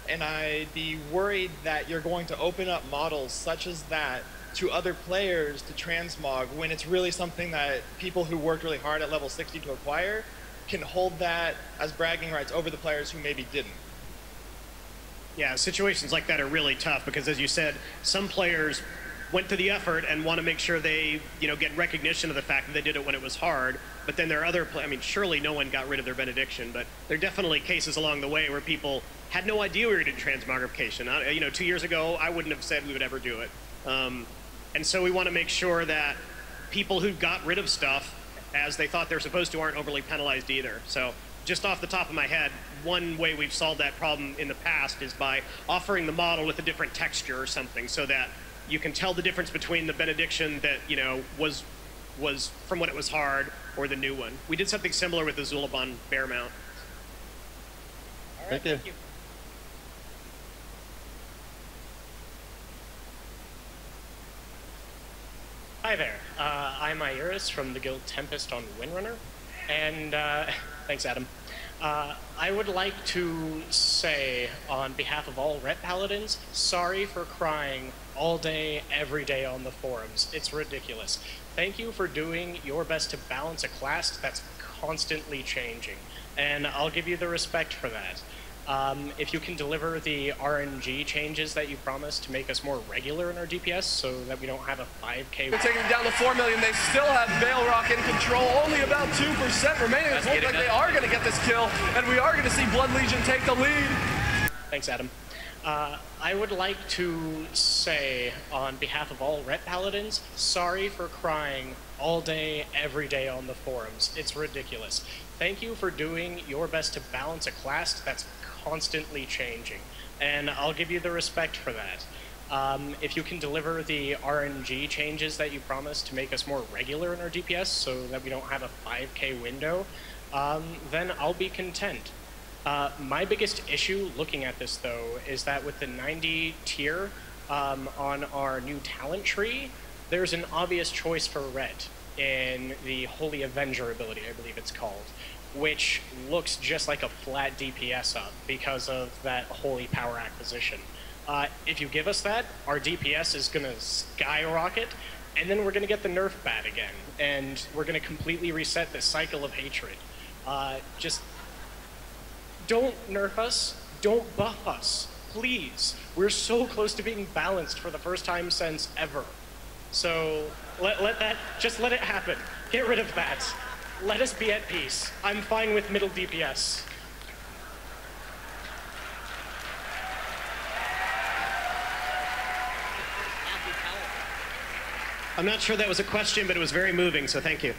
And I'd be worried that you're going to open up models such as that to other players to transmog when it's really something that people who worked really hard at level 60 to acquire can hold that as bragging rights over the players who maybe didn't. Yeah, situations like that are really tough because, as you said, some players went to the effort and want to make sure they, get recognition of the fact that they did it when it was hard. But then there are other, I mean, surely no one got rid of their benediction, but there are definitely cases along the way where people had no idea we were doing transmogrification. 2 years ago, I wouldn't have said we would ever do it. And so we want to make sure that people who got rid of stuff as they thought they're supposed to aren't overly penalized either. So just off the top of my head, one way we've solved that problem in the past is by offering the model with a different texture or something so that you can tell the difference between the benediction that, was from when it was hard or the new one. We did something similar with the Zulaban bear mount. All right, thank you. Hi there, I'm Iris from the Guild Tempest on Windrunner, and thanks Adam. I would like to say, on behalf of all Ret Paladins, sorry for crying all day, every day on the forums. It's ridiculous. Thank you for doing your best to balance a class that's constantly changing, and I'll give you the respect for that. If you can deliver the RNG changes that you promised to make us more regular in our DPS so that we don't have a 5K... They're taking it down to 4 million. They still have Balerock in control. Only about 2% remaining. It looks like they are going to get this kill, and we are going to see Blood Legion take the lead. Thanks, Adam. I would like to say, on behalf of all Ret Paladins, sorry for crying all day, every day on the forums. It's ridiculous. Thank you for doing your best to balance a class that's constantly changing, and I'll give you the respect for that. If you can deliver the RNG changes that you promised to make us more regular in our DPS so that we don't have a 5K window, then I'll be content. My biggest issue looking at this, though, is that with the 90 tier on our new talent tree, there's an obvious choice for Ret in the Holy Avenger ability, I believe it's called, which looks just like a flat DPS up because of that holy power acquisition. If you give us that, our DPS is going to skyrocket, and then we're going to get the nerf bat again, and we're going to completely reset the cycle of hatred. Just don't nerf us, don't buff us, please. We're so close to being balanced for the first time since ever. So just let it happen. Get rid of that. Let us be at peace. I'm fine with middle DPS. I'm not sure that was a question, but it was very moving, so thank you.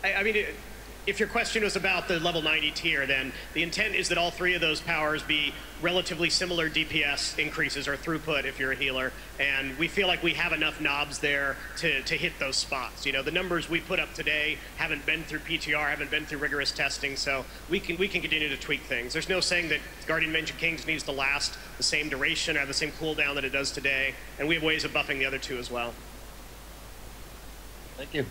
I mean, if your question was about the level 90 tier, then the intent is that all three of those powers be relatively similar DPS increases or throughput if you're a healer, and we feel like we have enough knobs there to hit those spots. The numbers we put up today haven't been through PTR, haven't been through rigorous testing, so we can continue to tweak things. There's no saying that Guardian of Ancient Kings needs to last the same duration or the same cooldown that it does today, and we have ways of buffing the other two as well. Thank you.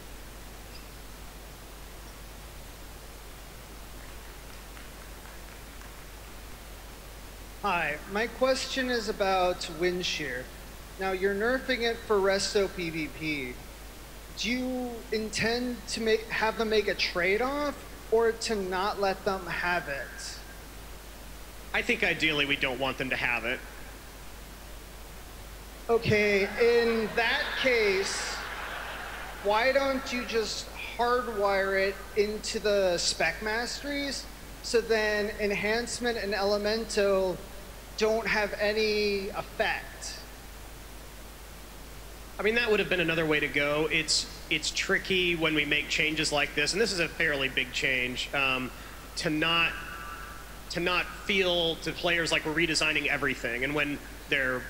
Hi, my question is about wind shear. Now you're nerfing it for resto PvP. Do you intend to have them make a trade-off or to not let them have it? I think ideally we don't want them to have it. Okay, in that case, why don't you just hardwire it into the spec masteries so then enhancement and elemental don't have any effect? I mean, that would have been another way to go. It's tricky when we make changes like this, and this is a fairly big change, to not feel to players like we're redesigning everything. And when their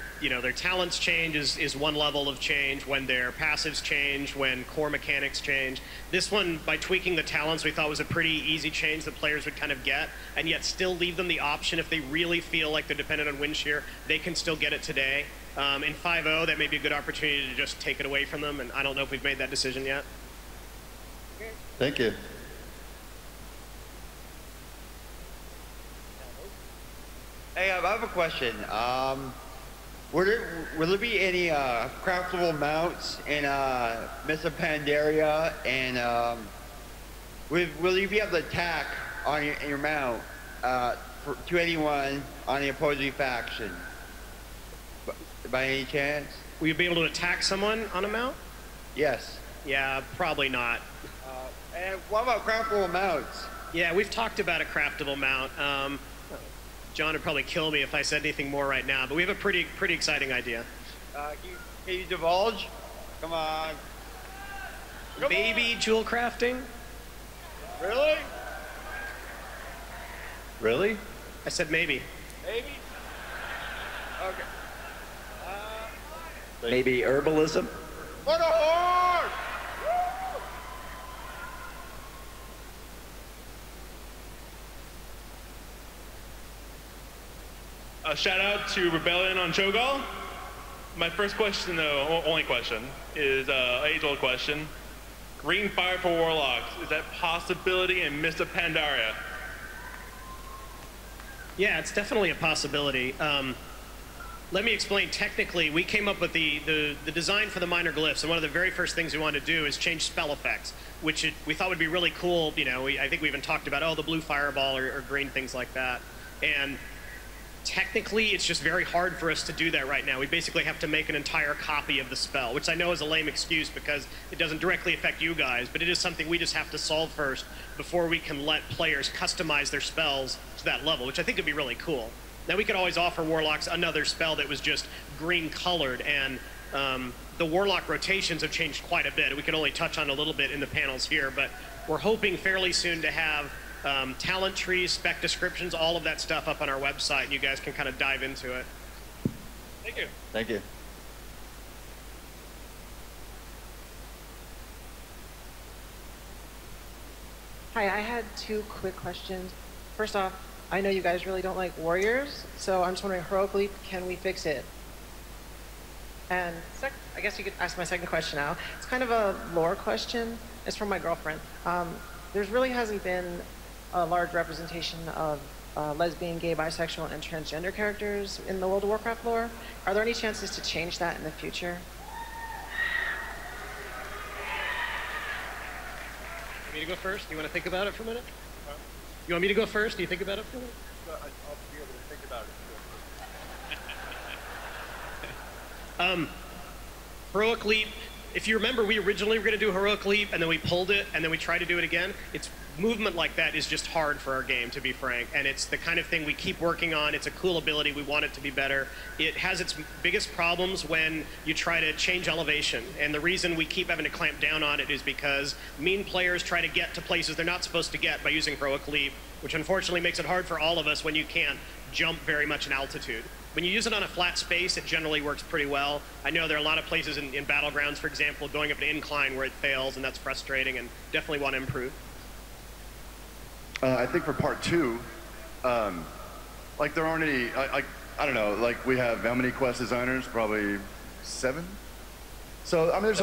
talents change is one level of change, when their passives change, when core mechanics change. This one, by tweaking the talents, we thought was a pretty easy change that players would kind of get, and yet still leave them the option if they really feel like they're dependent on wind shear, they can still get it today. In 5.0, that may be a good opportunity to just take it away from them, and I don't know if we've made that decision yet. Thank you. Okay. Thank you. Thank you. Thank you. Thank you. Hey, I have a question. Will there be any craftable mounts in Mr. Pandaria, and will you be able to attack on your mount to anyone on the opposing faction? By any chance? Will you be able to attack someone on a mount? Yes. Yeah, probably not. And what about craftable mounts? Yeah, we've talked about a craftable mount. John would probably kill me if I said anything more right now, but we have a pretty exciting idea. Can you divulge? Come on. Maybe jewel crafting? Really? Really? I said maybe. Maybe? Okay. Maybe herbalism? For the horde! A shout out to Rebellion on Cho'Gall. My first question, though, only question, is an age-old question. Green fire for warlocks, is that possibility in Mist of Pandaria? Yeah, it's definitely a possibility. Let me explain. Technically, we came up with the design for the minor glyphs, and one of the very first things we wanted to do is change spell effects, which we thought would be really cool. You know, I think we even talked about, oh, the blue fireball or green things like that. And technically, it's just very hard for us to do that right now. We basically have to make an entire copy of the spell, which I know is a lame excuse because it doesn't directly affect you guys, but it is something we just have to solve first before we can let players customize their spells to that level, which I think would be really cool. Now, we could always offer Warlocks another spell that was just green colored, and the Warlock rotations have changed quite a bit. We can only touch on a little bit in the panels here, but we're hoping fairly soon to have talent trees, spec descriptions, all of that stuff up on our website, and you guys can kind of dive into it. Thank you. Thank you. Hi, I had two quick questions. First off, I know you guys really don't like warriors, so I'm just wondering, Heroic Leap, can we fix it? And I guess you could ask my second question now. It's kind of a lore question. It's from my girlfriend. There really hasn't been a large representation of lesbian, gay, bisexual, and transgender characters in the World of Warcraft lore. Are there any chances to change that in the future? Want me to go first? You want to think about it for a minute? You want me to go first? Do you think about it for a minute? I'll be able to think about it. Heroic Leap, if you remember, we originally were going to do Heroic Leap, and then we pulled it, and then we tried to do it again. It's movement like that is just hard for our game, to be frank, and it's the kind of thing we keep working on. It's a cool ability. We want it to be better. It has its biggest problems when you try to change elevation, and the reason we keep having to clamp down on it is because mean players try to get to places they're not supposed to get by using Heroic Leap, which unfortunately makes it hard for all of us when you can't jump very much in altitude. When you use it on a flat space, it generally works pretty well. I know there are a lot of places in Battlegrounds, for example, going up an incline where it fails, and that's frustrating, and definitely want to improve. I think for part two, like there aren't any, I don't know, like we have how many quest designers? Probably 7? So I mean,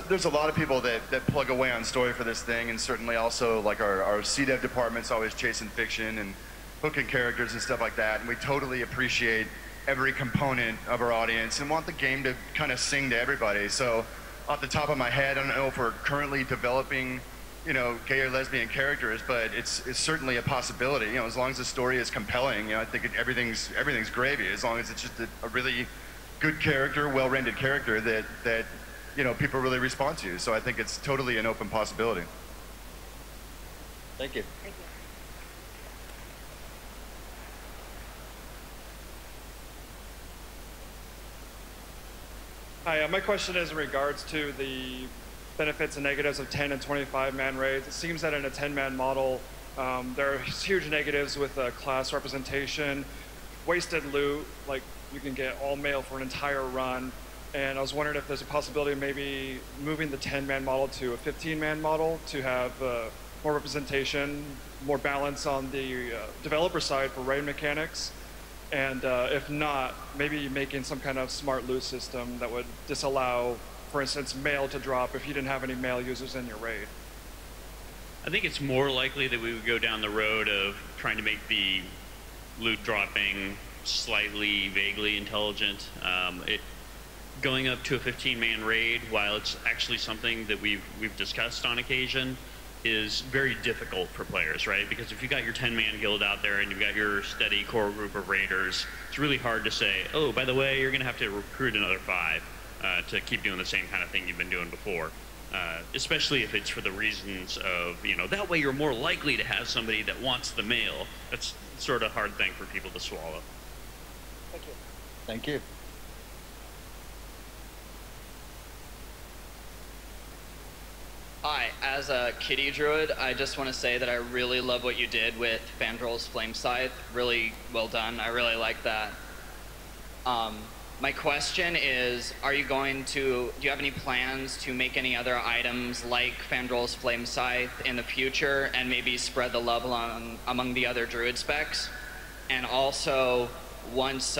there's a lot of people that plug away on story for this thing, and certainly also like our C-Dev department's always chasing fiction and hooking characters and stuff like that, and we totally appreciate every component of our audience and want the game to kind of sing to everybody. So off the top of my head, I don't know if we're currently developing, you know, gay or lesbian characters, but it's certainly a possibility. You know, as long as the story is compelling, you know, I think everything's gravy. As long as it's just a really good character, well-rendered character that you know people really respond to. So I think it's totally an open possibility. Thank you. Thank you. Hi, my question is in regards to the benefits and negatives of 10 and 25-man raids. It seems that in a 10-man model, there are huge negatives with class representation, wasted loot, like you can get all male for an entire run, and I was wondering if there's a possibility of maybe moving the 10-man model to a 15-man model to have more representation, more balance on the developer side for raid mechanics. And if not, maybe making some kind of smart loot system that would disallow, for instance, mail to drop if you didn't have any male users in your raid. I think it's more likely that we would go down the road of trying to make the loot dropping slightly, vaguely intelligent. Going up to a 15-man raid, while it's actually something that we've discussed on occasion, is very difficult for players, right? Because if you got your 10-man guild out there and you've got your steady core group of raiders, it's really hard to say, oh, by the way, you're going to have to recruit another 5 to keep doing the same kind of thing you've been doing before. Especially if it's for the reasons of, that way you're more likely to have somebody that wants the mail. That's sort of a hard thing for people to swallow. Thank you. Thank you. Hi, as a kitty druid, I just want to say that I really love what you did with Fandrol's Flame Scythe. Really well done. I really like that. My question is, do you have any plans to make any other items like Fandrol's Flame Scythe in the future and maybe spread the love among the other druid specs? And also, once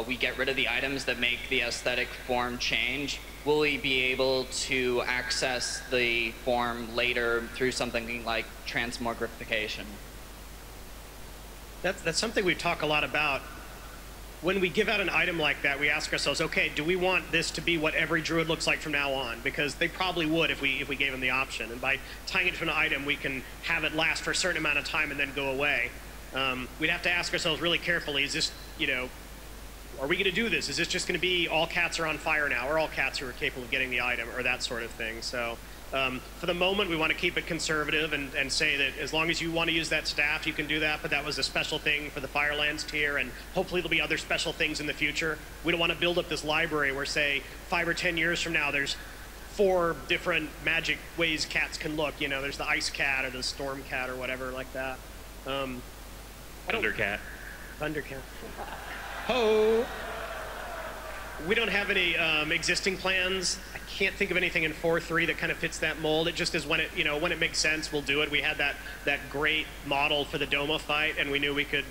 we get rid of the items that make the aesthetic form change, will we be able to access the form later through something like transmogrification? That's something we talk a lot about. When we give out an item like that, we ask ourselves, okay, do we want this to be what every druid looks like from now on? Because they probably would if we gave them the option. And by tying it to an item, we can have it last for a certain amount of time and then go away. We'd have to ask ourselves really carefully, is this, are we going to do this? Is this just going to be all cats are on fire now, or all cats who are capable of getting the item, or that sort of thing? So for the moment, we want to keep it conservative and say that as long as you want to use that staff, you can do that, but that was a special thing for the Firelands tier, and hopefully there'll be other special things in the future. We don't want to build up this library where, say, 5 or 10 years from now, there's 4 different magic ways cats can look. There's the ice cat or the storm cat or whatever like that. Thundercat. Thundercat. Ho! We don't have any existing plans. I can't think of anything in 4.3 that kind of fits that mold. It just is when it makes sense, we'll do it. We had that great model for the Doma fight, and we knew we could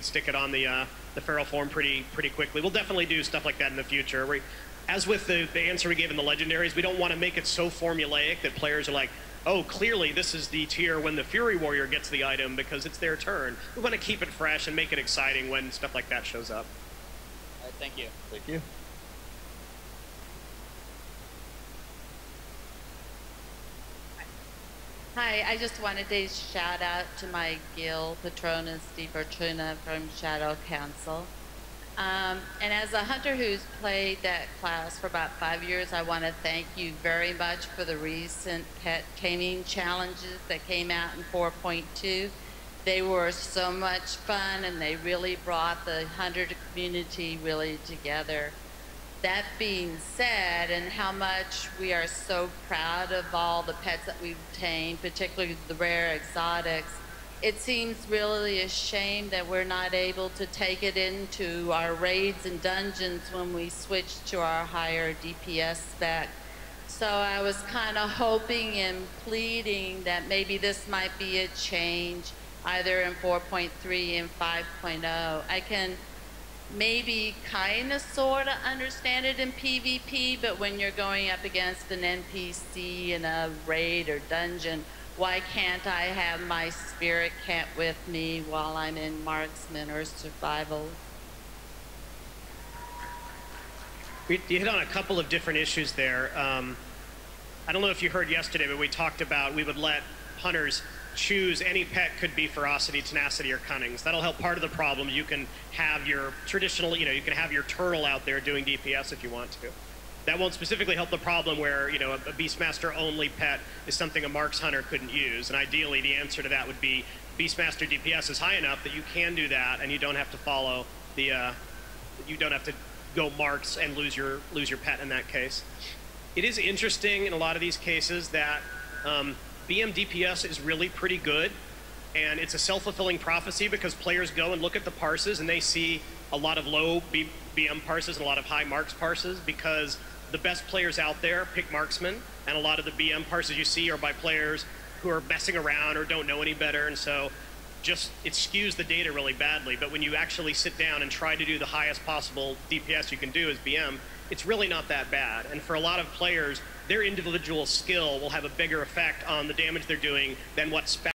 stick it on the feral form pretty quickly. We'll definitely do stuff like that in the future. As with the answer we gave in the legendaries, we don't want to make it so formulaic that players are like, oh, clearly this is the tier when the Fury Warrior gets the item because it's their turn. We want to keep it fresh and make it exciting when stuff like that shows up. All right, thank you. Thank you. Hi, I just wanted to shout out to my guild patronus, Di Fortuna from Shadow Council. And as a hunter who's played that class for about 5 years, I want to thank you very much for the recent pet taming challenges that came out in 4.2. They were so much fun, and they really brought the hunter community really together. That being said, and how much we are so proud of all the pets that we've tamed, particularly the rare exotics, it seems really a shame that we're not able to take it into our raids and dungeons when we switch to our higher DPS spec. So I was kind of hoping and pleading that maybe this might be a change, either in 4.3 and 5.0. I can maybe kind of sort of understand it in PvP, but when you're going up against an NPC in a raid or dungeon, why can't I have my spirit cat with me while I'm in marksman or survival? You hit on a couple of different issues there. I don't know if you heard yesterday, but we talked about we would let hunters choose any pet, could be ferocity, tenacity, or cunning. So that'll help part of the problem. You can have your traditional, you can have your turtle out there doing DPS if you want to. That won't specifically help the problem where, a Beastmaster only pet is something a Marks hunter couldn't use. And ideally, the answer to that would be Beastmaster DPS is high enough that you can do that, and you don't have to follow the, you don't have to go Marks and lose your pet in that case. It is interesting in a lot of these cases that BM DPS is really pretty good, and it's a self-fulfilling prophecy because players go and look at the parses and they see a lot of low BM parses and a lot of high Marks parses because the best players out there pick marksmen, and a lot of the BM parses you see are by players who are messing around or don't know any better, and so it skews the data really badly. But when you actually sit down and try to do the highest possible DPS you can do as BM, it's really not that bad. And for a lot of players, their individual skill will have a bigger effect on the damage they're doing than what spec